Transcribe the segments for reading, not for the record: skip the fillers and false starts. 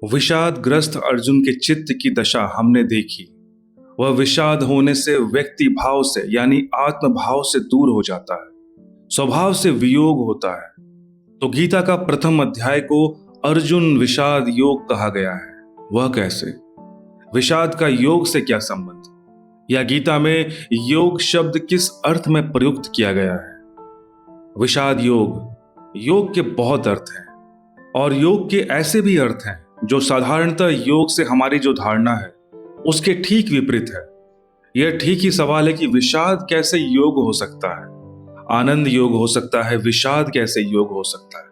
विषादग्रस्त अर्जुन के चित्त की दशा हमने देखी। वह विषाद होने से व्यक्ति भाव से यानी आत्म भाव से दूर हो जाता है, स्वभाव से वियोग होता है। तो गीता का प्रथम अध्याय को अर्जुन विषाद योग कहा गया है। वह कैसे? विषाद का योग से क्या संबंध, या गीता में योग शब्द किस अर्थ में प्रयुक्त किया गया है? विषाद योग के बहुत अर्थ हैं, और योग के ऐसे भी अर्थ हैं जो साधारणतः योग से हमारी जो धारणा है उसके ठीक विपरीत है। यह ठीक ही सवाल है कि विषाद कैसे योग हो सकता है, आनंद योग हो सकता है, विषाद कैसे योग हो सकता है।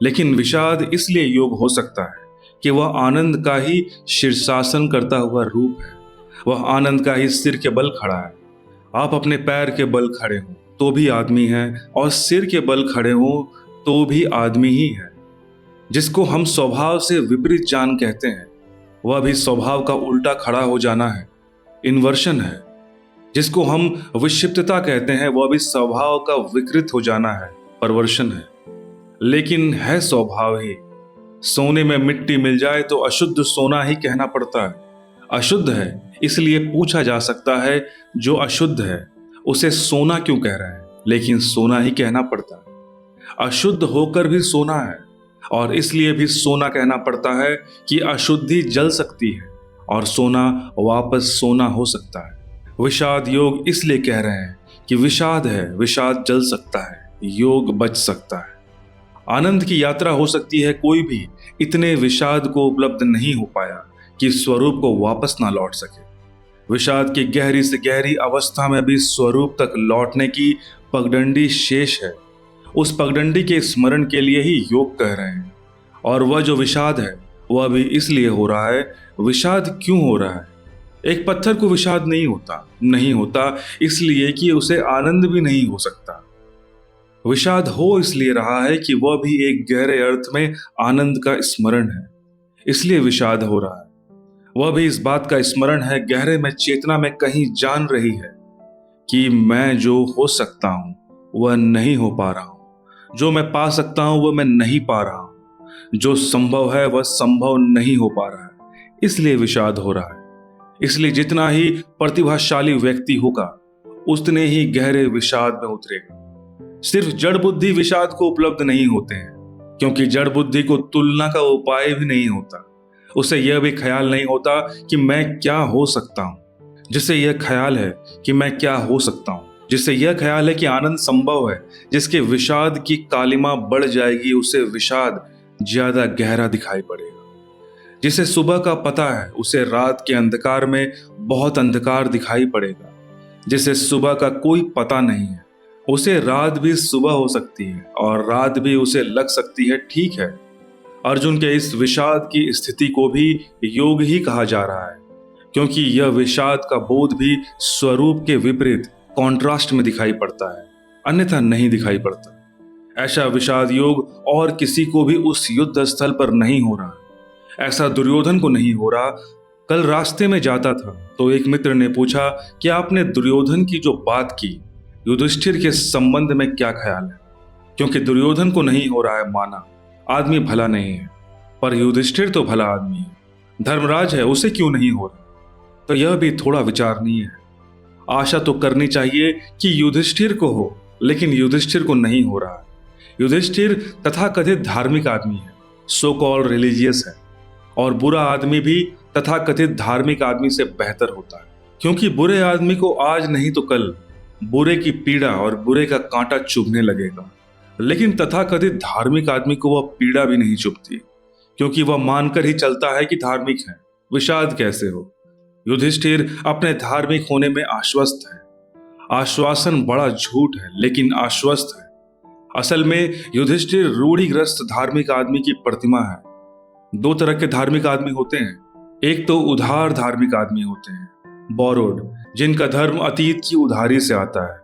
लेकिन विषाद इसलिए योग हो सकता है कि वह आनंद का ही शीर्षासन करता हुआ रूप है। वह आनंद का ही सिर के बल खड़ा है। आप अपने पैर के बल खड़े हो तो भी आदमी है, और सिर के बल खड़े हो तो भी आदमी ही है। जिसको हम स्वभाव से विपरीत जान कहते हैं, वह भी स्वभाव का उल्टा खड़ा हो जाना है, इन्वर्शन है। जिसको हम विक्षिप्तता कहते हैं, वह भी स्वभाव का विकृत हो जाना है, परवर्शन है। लेकिन है स्वभाव ही। सोने में मिट्टी मिल जाए तो अशुद्ध सोना ही कहना पड़ता है। अशुद्ध है इसलिए पूछा जा सकता है, जो अशुद्ध है उसे सोना क्यों कह रहा है, लेकिन सोना ही कहना पड़ता है। अशुद्ध होकर भी सोना है, और इसलिए भी सोना कहना पड़ता है कि अशुद्धि जल सकती है और सोना वापस सोना हो सकता है। विषाद योग इसलिए कह रहे हैं कि विषाद है, विषाद जल सकता है, योग बच सकता है। आनंद की यात्रा हो सकती है, कोई भी इतने विषाद को उपलब्ध नहीं हो पाया कि स्वरूप को वापस ना लौट सके। विषाद की गहरी से गहरी अवस्था में भी स्वरूप तक लौटने की पगडंडी शेष है। उस पगडंडी के स्मरण के लिए ही योग कह रहे हैं। और वह जो विषाद है वह भी इसलिए हो रहा है। विषाद क्यों हो रहा है? एक पत्थर को विषाद नहीं होता इसलिए कि उसे आनंद भी नहीं हो सकता। विषाद हो इसलिए रहा है कि वह भी एक गहरे अर्थ में आनंद का स्मरण है, इसलिए विषाद हो रहा है। वह भी इस बात का स्मरण है, गहरे में चेतना में कहीं जान रही है कि मैं जो हो सकता हूं वह नहीं हो पा रहा हूं, जो मैं पा सकता हूं वह मैं नहीं पा रहा हूं, जो संभव है वह संभव नहीं हो पा रहा है, इसलिए विषाद हो रहा है। इसलिए जितना ही प्रतिभाशाली व्यक्ति होगा उतने ही गहरे विषाद में उतरेगा। सिर्फ जड़ बुद्धि विषाद को उपलब्ध नहीं होते हैं, क्योंकि जड़ बुद्धि को तुलना का उपाय भी नहीं होता। उसे यह भी ख्याल नहीं होता कि मैं क्या हो सकता हूं। जिसे यह ख्याल है कि मैं क्या हो सकता हूं, जिसे यह ख्याल है कि आनंद संभव है, जिसके विषाद की कालिमा बढ़ जाएगी, उसे विषाद ज्यादा गहरा दिखाई पड़ेगा। जिसे सुबह का पता है उसे रात के अंधकार में बहुत अंधकार दिखाई पड़ेगा। जिसे सुबह का कोई पता नहीं है उसे रात भी सुबह हो सकती है, और रात भी उसे लग सकती है। ठीक है, अर्जुन के इस विषाद की स्थिति को भी योग ही कहा जा रहा है, क्योंकि यह विषाद का बोध भी स्वरूप के विपरीत कॉन्ट्रास्ट में दिखाई पड़ता है, अन्यथा नहीं दिखाई पड़ता। ऐसा विषाद योग और किसी को भी उस युद्ध स्थल पर नहीं हो रहा। ऐसा दुर्योधन को नहीं हो रहा। कल रास्ते में जाता था तो एक मित्र ने पूछा कि आपने दुर्योधन की जो बात की, युधिष्ठिर के संबंध में क्या ख्याल है? क्योंकि दुर्योधन को नहीं हो रहा है माना, आदमी भला नहीं है, पर युधिष्ठिर तो भला आदमी है, धर्मराज है, उसे क्यों नहीं हो रहा? तो यह भी थोड़ा विचारणीय है। आशा तो करनी चाहिए कि युधिष्ठिर को हो, लेकिन युधिष्ठिर को नहीं हो रहा है। युधिष्ठिर तथाकथित धार्मिक आदमी है, सो कॉल्ड रिलीजियस है, और बुरा आदमी भी तथाकथित धार्मिक आदमी से बेहतर होता है, क्योंकि बुरे आदमी को आज नहीं तो कल बुरे की पीड़ा और बुरे का कांटा चुभने लगेगा। लेकिन तथाकथित धार्मिक आदमी को वह पीड़ा भी नहीं चुभती, क्योंकि वह मानकर ही चलता है कि धार्मिक है। विषाद कैसे हो? युधिष्ठिर अपने धार्मिक होने में आश्वस्त है। आश्वासन बड़ा झूठ है, लेकिन आश्वस्त है। असल में युधिष्ठिर रूढ़िग्रस्त धार्मिक आदमी की प्रतिमा है। दो तरह के धार्मिक आदमी होते हैं। एक तो उधार धार्मिक आदमी होते हैं, बोरोड, जिनका धर्म अतीत की उधारी से आता है,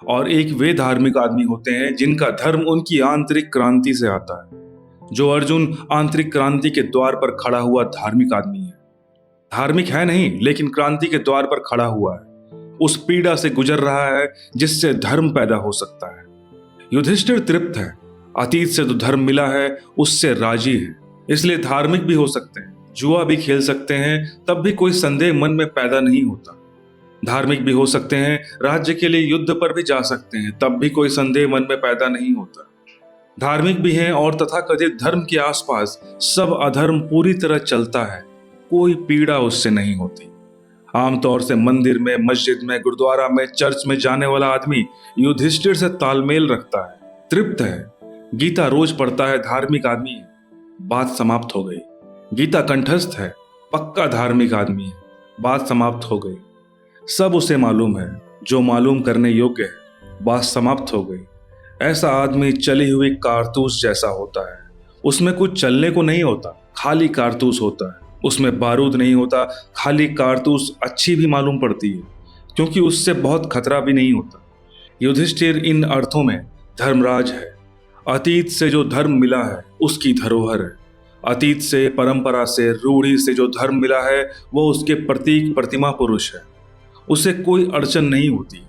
और एक वे धार्मिक आदमी होते हैं जिनका धर्म उनकी आंतरिक क्रांति से आता है। जो अर्जुन आंतरिक क्रांति के द्वार पर खड़ा हुआ धार्मिक आदमी है। धार्मिक है नहीं, लेकिन क्रांति के द्वार पर खड़ा हुआ है, उस पीड़ा से गुजर रहा है जिससे धर्म पैदा हो सकता है। युधिष्ठिर तृप्त है, अतीत से जो धर्म मिला है उससे राजी है। इसलिए धार्मिक भी हो सकते हैं, जुआ भी खेल सकते हैं, तब भी कोई संदेह मन में पैदा नहीं होता। धार्मिक भी हो सकते हैं, राज्य के लिए युद्ध पर भी जा सकते हैं, तब भी कोई संदेह मन में पैदा नहीं होता। धार्मिक भी हैं और तथाकथित धर्म के आसपास सब अधर्म पूरी तरह चलता है, कोई पीड़ा उससे नहीं होती। आमतौर से मंदिर में, मस्जिद में, गुरुद्वारा में, चर्च में जाने वाला आदमी युधिष्ठिर से तालमेल रखता है, तृप्त है। गीता रोज पढ़ता है, धार्मिक आदमी है, बात समाप्त हो गई। गीता कंठस्थ है, पक्का धार्मिक आदमी है, बात समाप्त हो गई। सब उसे मालूम है, जो मालूम करने योग्य है, बात समाप्त हो गई। ऐसा आदमी चली हुई कारतूस जैसा होता है, उसमें कुछ चलने को नहीं होता, खाली कारतूस होता है। उसमें बारूद नहीं होता, खाली कारतूस अच्छी भी मालूम पड़ती है, क्योंकि उससे बहुत खतरा भी नहीं होता। युधिष्ठिर इन अर्थों में धर्मराज है। अतीत से जो धर्म मिला है उसकी धरोहर है। अतीत से, परंपरा से, रूढ़ी से जो धर्म मिला है वो उसके प्रतीक, प्रतिमा पुरुष है। उसे कोई अड़चन नहीं होती।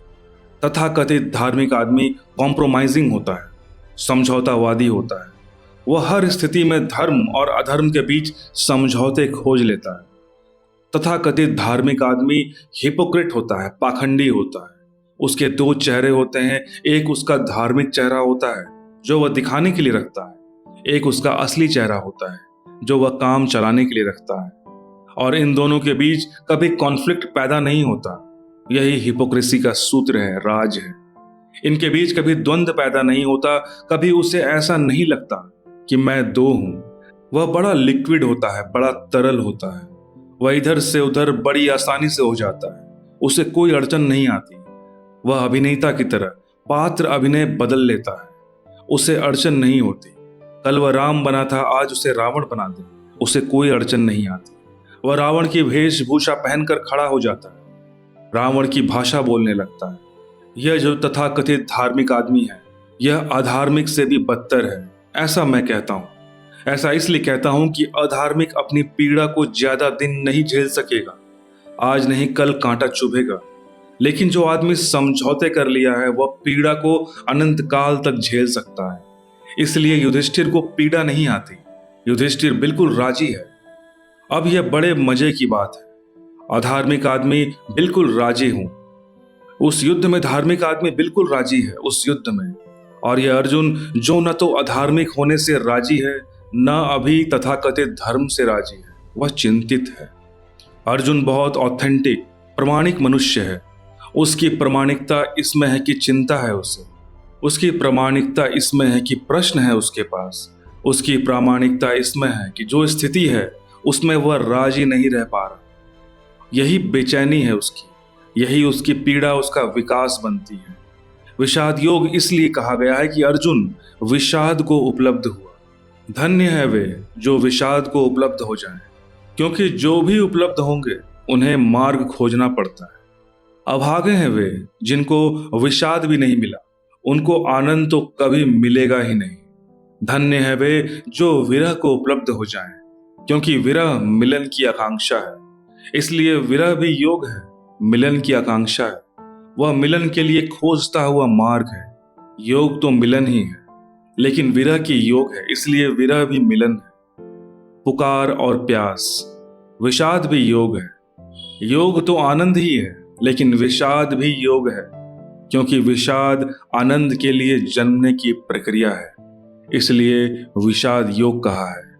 तथाकथित धार्मिक आदमी कॉम्प्रोमाइजिंग होता है, समझौतावादी होता है। वह हर स्थिति में धर्म और अधर्म के बीच समझौते खोज लेता है। तथाकथित धार्मिक आदमी हिपोक्रेट होता है, पाखंडी होता है। उसके दो चेहरे होते हैं, एक उसका धार्मिक चेहरा होता है जो वह दिखाने के लिए रखता है, एक उसका असली चेहरा होता है जो वह काम चलाने के लिए रखता है। और इन दोनों के बीच कभी कॉन्फ्लिक्ट पैदा नहीं होता। यही हिपोक्रेसी का सूत्र है, राज है। इनके बीच कभी द्वंद्व पैदा नहीं होता, कभी उसे ऐसा नहीं लगता कि मैं दो हूं। वह बड़ा लिक्विड होता है, बड़ा तरल होता है। वह इधर से उधर बड़ी आसानी से हो जाता है, उसे कोई अड़चन नहीं आती। वह अभिनेता की तरह पात्र अभिनय बदल लेता है, उसे अड़चन नहीं होती। कल वह राम बना था, आज उसे रावण बना दे, उसे कोई अड़चन नहीं आती। वह रावण की वेशभूषा पहनकर खड़ा हो जाता है, रावण की भाषा बोलने लगता है। यह जो तथाकथित धार्मिक आदमी है, यह अधार्मिक से भी बदतर है, ऐसा मैं कहता हूं। ऐसा इसलिए कहता हूं कि अधार्मिक अपनी पीड़ा को ज्यादा दिन नहीं झेल सकेगा। आज नहीं कल कांटा चुभेगा। लेकिन जो आदमी समझौते कर लिया है, वह पीड़ा को अनंत काल तक झेल सकता है। इसलिए युधिष्ठिर को पीड़ा नहीं आती। युधिष्ठिर बिल्कुल राजी है। अब यह बड़े मजे की बात है, अधार्मिक आदमी बिल्कुल राजी हूं। उस युद्ध में धार्मिक आदमी बिल्कुल राजी है, उस युद्ध में। और यह अर्जुन जो न तो अधार्मिक होने से राजी है, न अभी तथाकथित धर्म से राजी है, वह चिंतित है। अर्जुन बहुत ऑथेंटिक, प्रामाणिक मनुष्य है। उसकी प्रामाणिकता इसमें है कि चिंता है उसे। उसकी प्रामाणिकता इसमें है कि प्रश्न है उसके पास। उसकी प्रामाणिकता इसमें है कि जो स्थिति है उसमें वह राजी नहीं रह पा रहा। यही बेचैनी है उसकी, यही उसकी पीड़ा उसका विकास बनती है। विषाद योग इसलिए कहा गया है कि अर्जुन विषाद को उपलब्ध हुआ। धन्य है वे जो विषाद को उपलब्ध हो जाएं, क्योंकि जो भी उपलब्ध होंगे उन्हें मार्ग खोजना पड़ता है। अभागे हैं वे जिनको विषाद भी नहीं मिला, उनको आनंद तो कभी मिलेगा ही नहीं। धन्य है वे जो विरह को उपलब्ध हो जाएं, क्योंकि विरह मिलन की आकांक्षा है। इसलिए विरह भी योग है, मिलन की आकांक्षा है। वह मिलन के लिए खोजता हुआ मार्ग है। योग तो मिलन ही है, लेकिन विरह की योग है, इसलिए विरह भी मिलन है। पुकार और प्यास, विषाद भी योग है। योग तो आनंद ही है, लेकिन विषाद भी योग है, क्योंकि विषाद आनंद के लिए जन्मने की प्रक्रिया है। इसलिए विषाद योग कहा है।